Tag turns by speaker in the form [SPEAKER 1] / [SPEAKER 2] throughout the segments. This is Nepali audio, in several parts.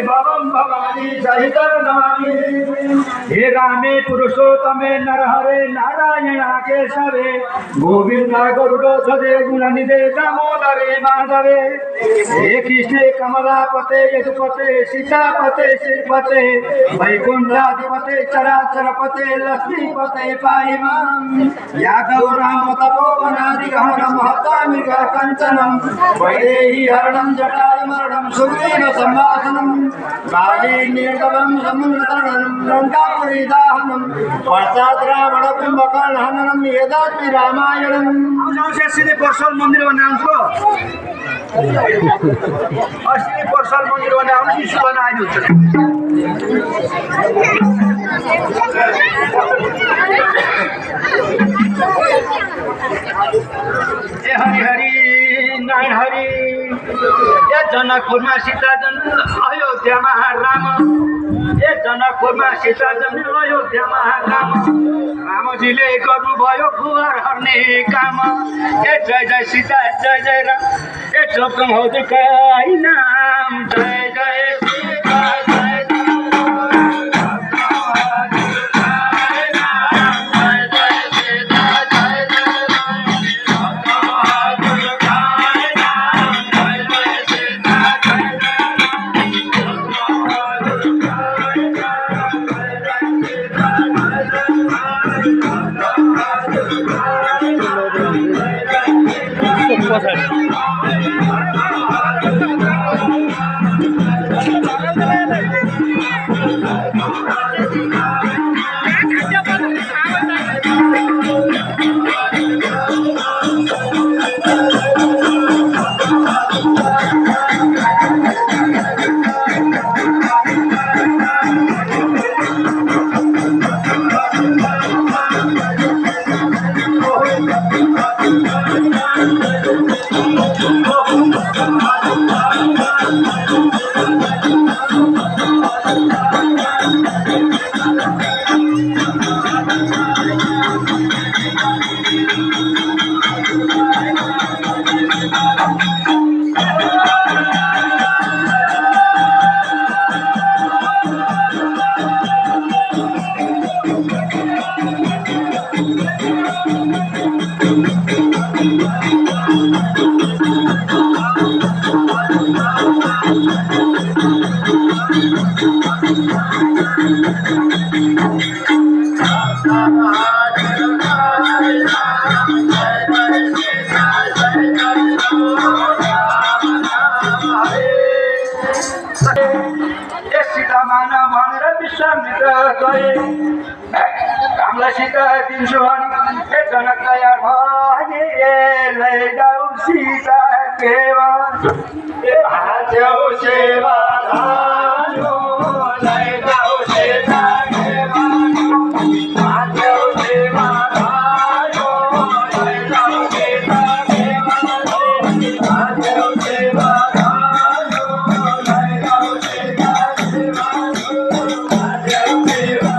[SPEAKER 1] भवं भवानी सहित नमामि। हे रामे पुरुषोत्तमे नरहरे नारायण केशवे गोविंद गरुड़ध्वजे गुणनिधे दामोदरे माधवे। हे कृष्णे कमलापते यदुपते सीतापते श्रीपते वैकुंठाधिपते चराचरपते लक्ष्मीपते पाहि मां। यादव राम तपोवनादि गहन महतामिग कंचनम वैदेही हरणं जटायु मरणं सुग्रीव संवासनं काली निर्गमं समुद्रतरणं लंकापुरी दाहनं पश्चात् रावण कुंभकर्ण हननं वेदात्मि रामायणं। सिद्धि पर्सल मन्दिर नाम को अस्ति पर्सल मन्दिर नाम शिशु बनाइनु ए हरि हरि नारायण हरि। ए जनकपुरमा सीता जन्म अयोध्यामा राम। ए जनकपुरमा सीता जन्म अयोध्यामा राम। रामजीले गर्नुभयो फुवार हर्ने काम। ए जय जय सीता जय जय राम। ए जपम हजुरका नाम जय जय सीता जय सीता दिन्छु भने जनक तयार भने लैजाऊ सीता केवा हात्यौ सेवा धानो लैजाऊ सीता केवा हात्यौ सेवा धानो लैजाऊ सीता केवा हात्यौ सेवा धानो लैजाऊ सीता केवा हात्यौ सेवा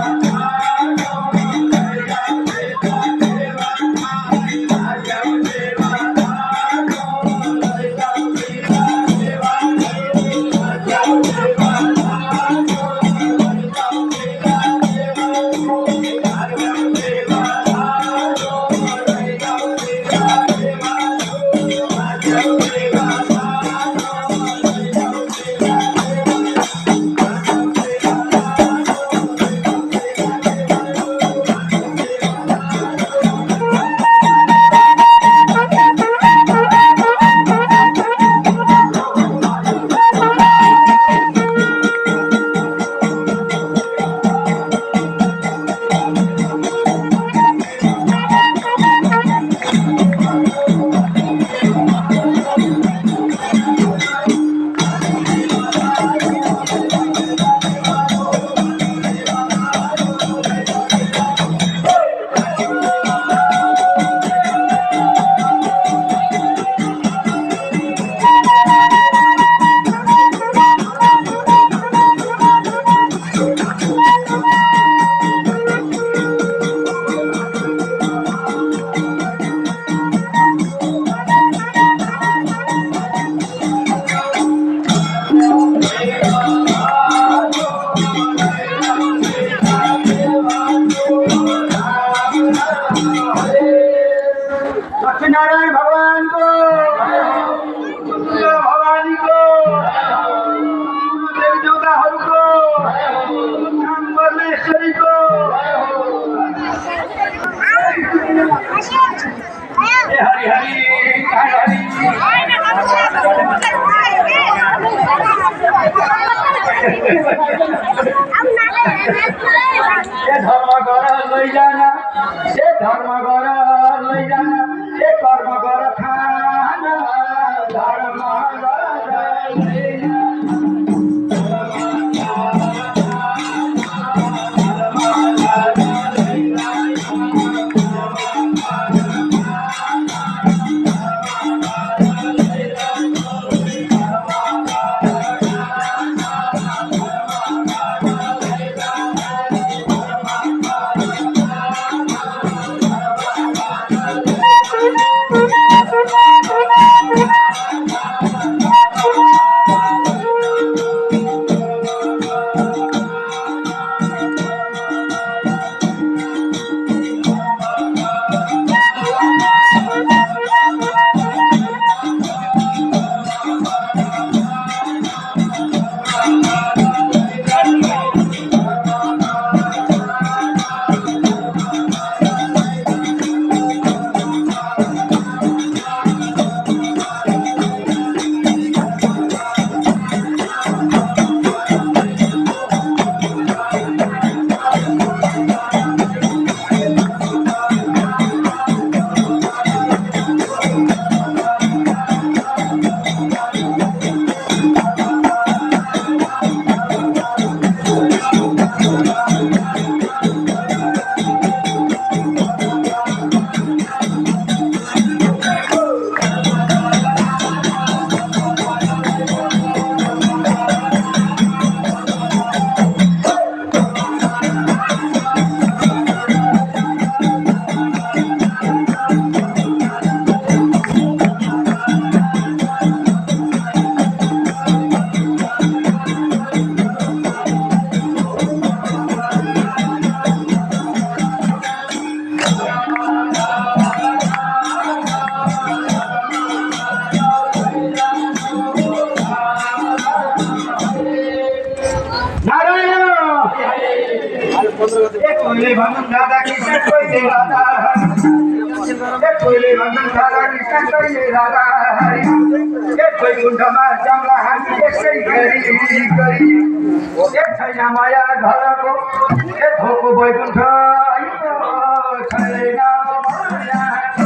[SPEAKER 1] धर्म गर लैजाना ए धर्म गर लैजाना ए कर्म गर खाना धर्म गर लैजाना कोयले भंगन दादा कृष्ण कोयले राधा कोयले भंगन दादा कृष्ण कोयले राधा कोई कुण्डमा जमला हामी यसै गरी गरी छैन माया घरको थोको बैकुण्ठ छैन माया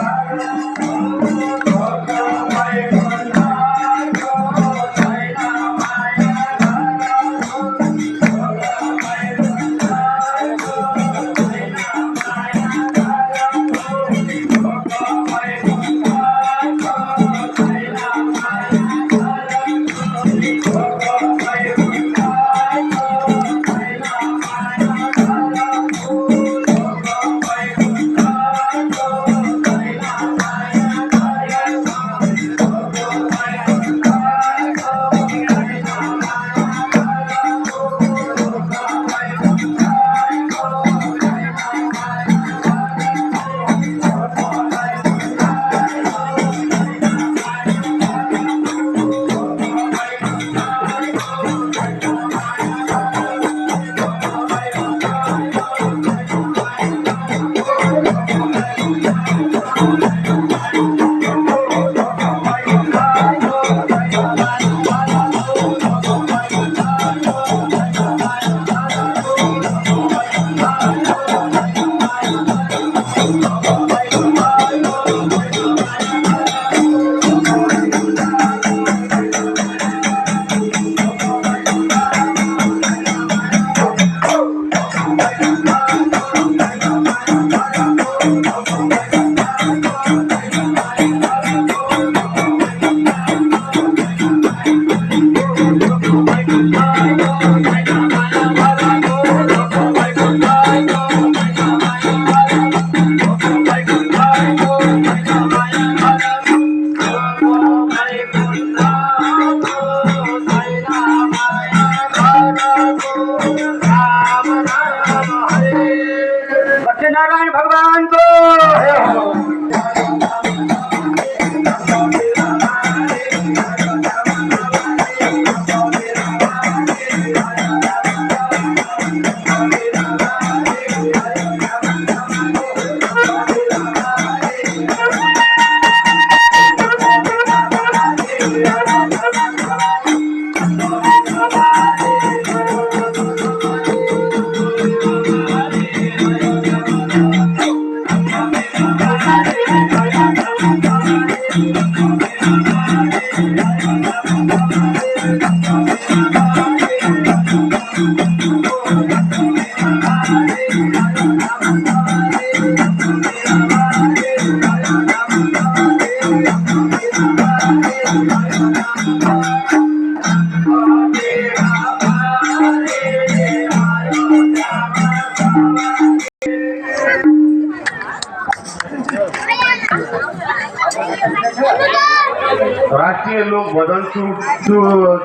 [SPEAKER 2] अहिले लोक भजन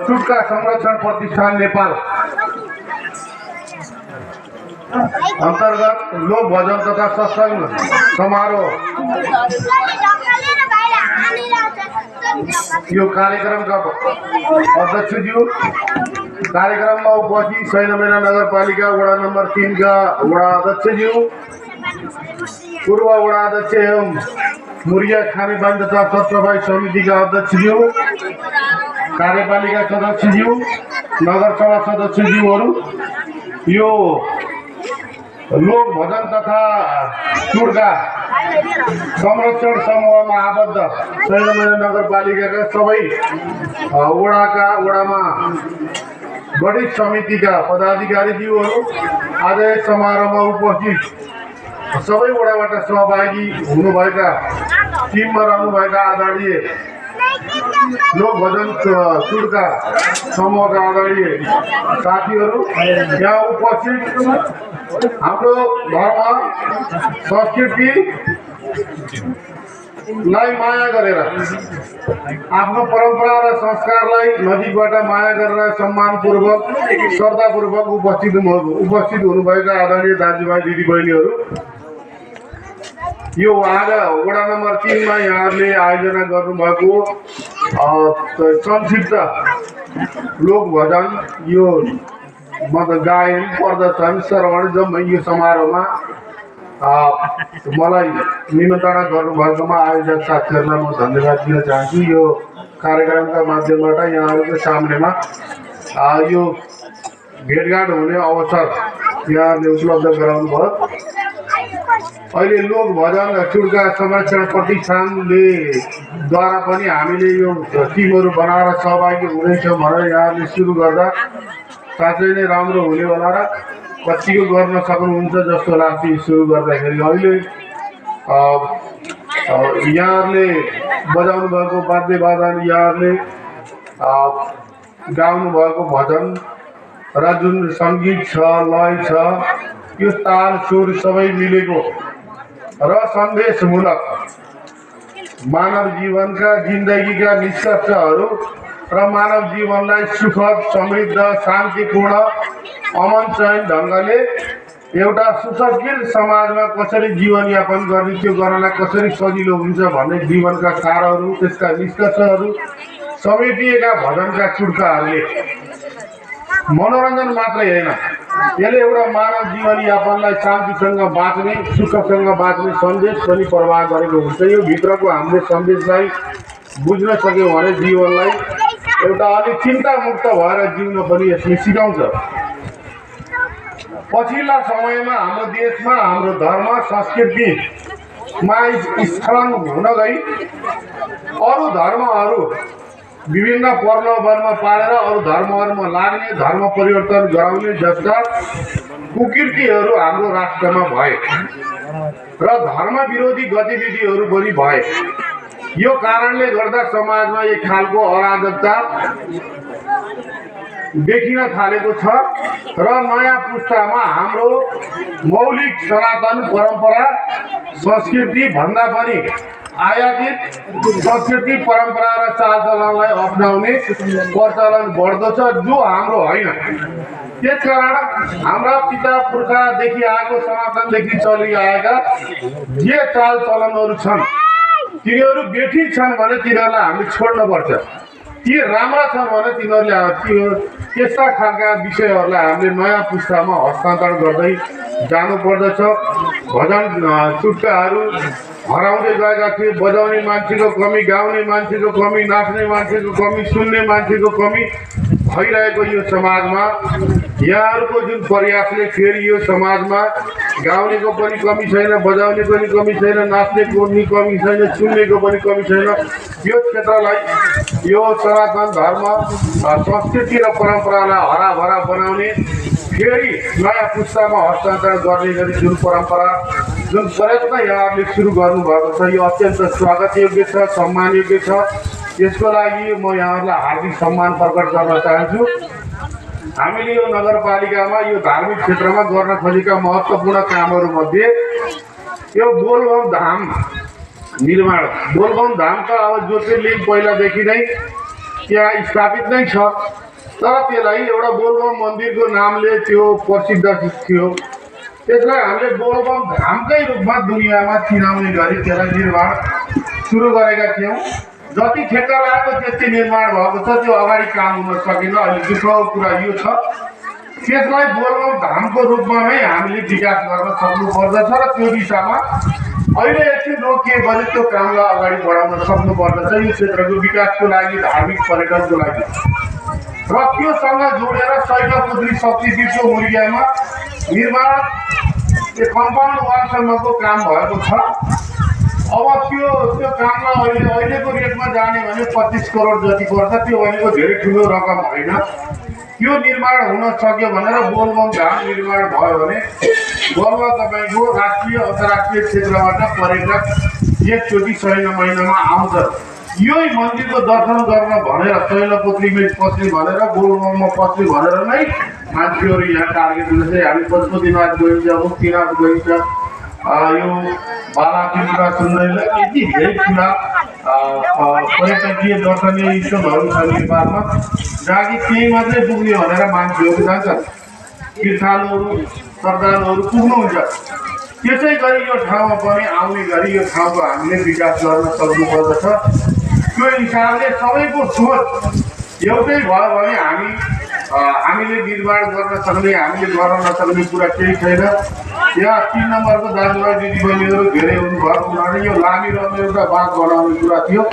[SPEAKER 2] चुटका संरक्षण प्रतिष्ठान नेपाल अन्तर्गत लोक भजन तथा सत्सङ्ग समारोह यो कार्यक्रमका अध्यक्षज्यू, कार्यक्रममा उपस्थित सैनमेरा नगरपालिका वडा नम्बर 3 का वडा अध्यक्षज्यू, पूर्व वडा अध्यक्ष एवं मुरिया खानेपानी तथा सरसफाई समितिका अध्यक्षज्यू, कार्यपालिका सदस्यज्यू, नगरसभा सदस्यज्यूहरू, यो लोक भजन तथा चुड्का संरक्षण समूहमा आबद्ध सैनमेरा नगरपालिकाका सबै वडामा गठित समितिका पदाधिकारीज्यूहरू आज यस समारोहमा उपस्थित सबै वडाबाट सहभागी हुनुभएका टिममा रहनुभएका आदरणीय लोक भजन चुड्का समूहका आदरणीय साथीहरू, यहाँ उपस्थित हाम्रो धर्म संस्कृति लाई माया गरेर आफ्नो परम्परा र संस्कारलाई नजिकबाट माया गरेर सम्मानपूर्वक श्रद्धापूर्वक उपस्थित हुनुभएका आदरणीय दाजुभाइ दिदीबहिनीहरू, यो आज वडा नम्बर 3 मा यहाँहरूले आयोजना गर्नुभएको संक्षिप्त लोक भजन यो गायन प्रदर्शन श्रवण जम्मै यो समारोहमा मलाई निमन्त्रणा गर्नुभएकोमा आयोजक साथीहरूलाई म धन्यवाद दिन चाहन्छु। यो कार्यक्रमका माध्यमबाट यहाँहरूको सामनेमा यो भेटघाट हुने अवसर यहाँहरूले उपलब्ध गराउनु भयो। अहिले लोक भजन चुड्का संरक्षण प्रतिष्ठानले द्वारा पनि हामीले यो टिमहरू बनाएर सहभागी हुनेछौँ भनेर यहाँहरूले सुरु गर्दा साँच्चै नै राम्रो हुने होला र कतिको गर्न सक्नुहुन्छ जस्तो लाग्छ। सुरु गर्दाखेरि अहिले यहाँहरूले बजाउनु भएको वाद्य वादन, यहाँहरूले गाउनु भएको भजन र जुन सङ्गीत छ, लय छ, यो ताल सुर सबै मिलेको र सन्देशमूलक मानव जीवनका जिन्दगीका निष्कर्षहरू र मानव जीवनलाई सुखद, समृद्ध, शान्तिपूर्ण, अमन चयन ढङ्गले एउटा सुसज्जित समाजमा कसरी जीवनयापन गर्ने, त्यो गर्नलाई कसरी सजिलो हुन्छ भन्ने जीवनका सारहरू, त्यसका निष्कर्षहरू समेटिएका भजनका चुड्काहरूले मनोरञ्जन मात्रै होइन, यसले एउटा मानव जीवनयापनलाई शान्तिसँग बाँच्ने, सुखसँग बाँच्ने सन्देश पनि प्रवाह गरेको हुन्छ। यो भित्रको हामीले सन्देशलाई बुझ्न सक्यौँ भने जीवनलाई एउटा अलिक चिन्तामुक्त भएर जिउन पनि यसले सिकाउँछ। पछिल्ला समयमा हाम्रो देशमा हाम्रो धर्म संस्कृतिमा स्खलन हुन गई अरू धर्महरू विभिन्न प्रलोभनमा पारेर अरू धर्महरूमा लाग्ने, धर्म परिवर्तन गराउने जस्ता कुकीर्तिहरू हाम्रो राष्ट्रमा भए र धर्म विरोधी गतिविधिहरू पनि भए। यो कारणले गर्दा समाजमा एक खालको अराजकता देखिन थालेको छ र नयाँ पुस्तामा हाम्रो मौलिक सनातन परम्परा संस्कृति भन्दा पनि आयातित संस्कृति परम्परा र चालचलनलाई अपनाउने प्रचलन बढ्दो छ, जो हाम्रो होइन। त्यसकारण हाम्रा पिता पुर्खादेखि आएको सनातनदेखि चलिआएका जे चालचलनहरू छन् तिनीहरू बेठिक छन् भने तिनीहरूलाई हामीले छोड्नुपर्छ। ती राम्रा छन् भने तिनीहरूले त्यस्ता खालका विषयहरूलाई हामीले नयाँ पुस्तामा हस्तान्तरण गर्दै जानुपर्दछ। भजन चुड्काहरू हराउँदै गएका थिए। बजाउने मान्छेको कमी, गाउने मान्छेको कमी, नाच्ने मान्छेको कमी, सुन्ने मान्छेको कमी भइरहेको यो समाजमा यहाँहरूको जुन प्रयासले फेरि यो समाजमा गाउनेको पनि कमी छैन, बजाउने पनि कमी छैन, नाच्नेको पनि कमी छैन, सुन्नेको पनि कमी छैन। यो क्षेत्रलाई, यो सनातन धर्म संस्कृति र परम्परालाई हराभरा बनाउने, फेरि नयाँ पुस्तामा हस्तान्तरण गर्ने गरी जुन परम्परा, जुन प्रयत्न यहाँहरूले सुरु गर्नुभएको छ, यो अत्यन्त स्वागत योग्य छ, सम्मान योग्य छ। यसको लागि म यहाँहरूलाई हार्दिक सम्मान प्रकट गर्न चाहन्छु। हामीले यो नगरपालिकामा यो धार्मिक क्षेत्रमा गर्न खोजेका महत्त्वपूर्ण कामहरूमध्ये यो बोलबम धाम निर्माण। बोलबम धामका अब ज्योतिर्लिङ्ग पहिलादेखि नै त्यहाँ स्थापित नै छ तर त्यसलाई एउटा बोलबम मन्दिरको नामले त्यो प्रसिद्ध थियो त्यसलाई हामीले बोलबम धामकै रूपमा दुनियाँमा चिनाउने गरी त्यसलाई निर्माण सुरु गरेका थियौँ जति ठेक्का लागेको त्यति निर्माण भएको छ त्यो अगाडि काम हुन सकेन अहिले दुःखको कुरा यो छ त्यसलाई बोलबम धामको रूपमा नै हामीले विकास गर्न सक्नुपर्दछ र त्यो दिशामा अहिले एकछिन रोकिए भने त्यो कामलाई अगाडि बढाउन सक्नुपर्दछ यो क्षेत्रको विकासको लागि धार्मिक पर्यटनको लागि र त्योसँग जोडेर शैलपुत्री शक्तिपीठको मुरियामा निर्माण कम्पाउन्ड वालसम्मको काम भएको छ अब त्यो काममा अहिलेको रेटमा जाने भने 25 करोड जति पर्छ त्यो भनेको धेरै ठुलो रकम होइन त्यो निर्माण हुन सक्यो भनेर बोलबम धाम निर्माण भयो भने गोवा तपाईँको राष्ट्रिय अन्तर्राष्ट्रिय क्षेत्रबाट पर्यटक एकचोटि शैल महिनामा आउँछ यही मन्दिरको दर्शन गर्न भनेर शैलपुत्रीमा पस्ने भनेर बोलबममा पस्ने भनेर नै मान्छेहरू यहाँ टार्गेट हुँदैछ हामी पशुपतिनाथ गइन्छ मुक्तिनाथ गइन्छ यो बालाजीका सुन्दैलाई यति धेरै कुरा पर्यटकीय दर्शनीय स्थलहरू छ नेपालमा जहाँ कि त्यही मात्रै पुग्ने भनेर मान्छेहरू जान्छन् तीर्थालुहरू श्रद्धालुहरू पुग्नुहुन्छ त्यसै गरी यो ठाउँमा पनि आउने गरी यो ठाउँको हामीले विकास गर्न सक्नुपर्दछ त्यो हिसाबले सबैको सोच एउटै भयो भने हामीले निर्माण गर्न सक्ने हामीले गर्न नसक्ने कुरा केही छैन यहाँ 3 नम्बरको दाजुभाइ दिदीबहिनीहरू धेरै हुनुभयो उनीहरूले यो लामिरहने एउटा बाँध बनाउने कुरा थियो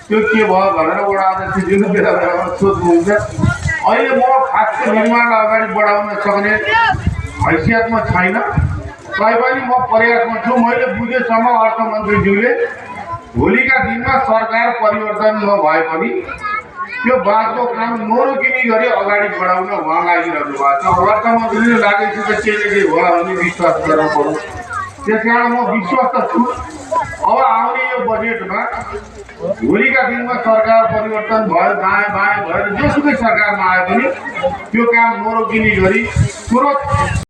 [SPEAKER 2] त्यो के भयो भनेर वडा अध्यक्षज्यूले बेला बेलामा सोध्नुहुन्छ अहिले म खासको निर्माणलाई अगाडि बढाउन सक्ने हैसियतमा छैन तैपनि म प्रयासमा छु मैले बुझेसम्म अर्थमन्त्रीज्यूले भोलिका दिनमा सरकार परिवर्तन नभए पनि त्यो बाँधको काम नरोकिने गरी अगाडि बढाउन उहाँ लागिरहनु भएको छ अर्थमन्त्रीले लागेपछि त के के होला भन्ने विश्वास गर्न पर्यो त्यस कारण म विश्वास त छु अब आउने यो बजेटमा भोलिका दिनमा सरकार परिवर्तन भयो दायाँ बायाँ भएर जोसुकै सरकारमा आए पनि त्यो काम नरोकिने गरी तुरन्त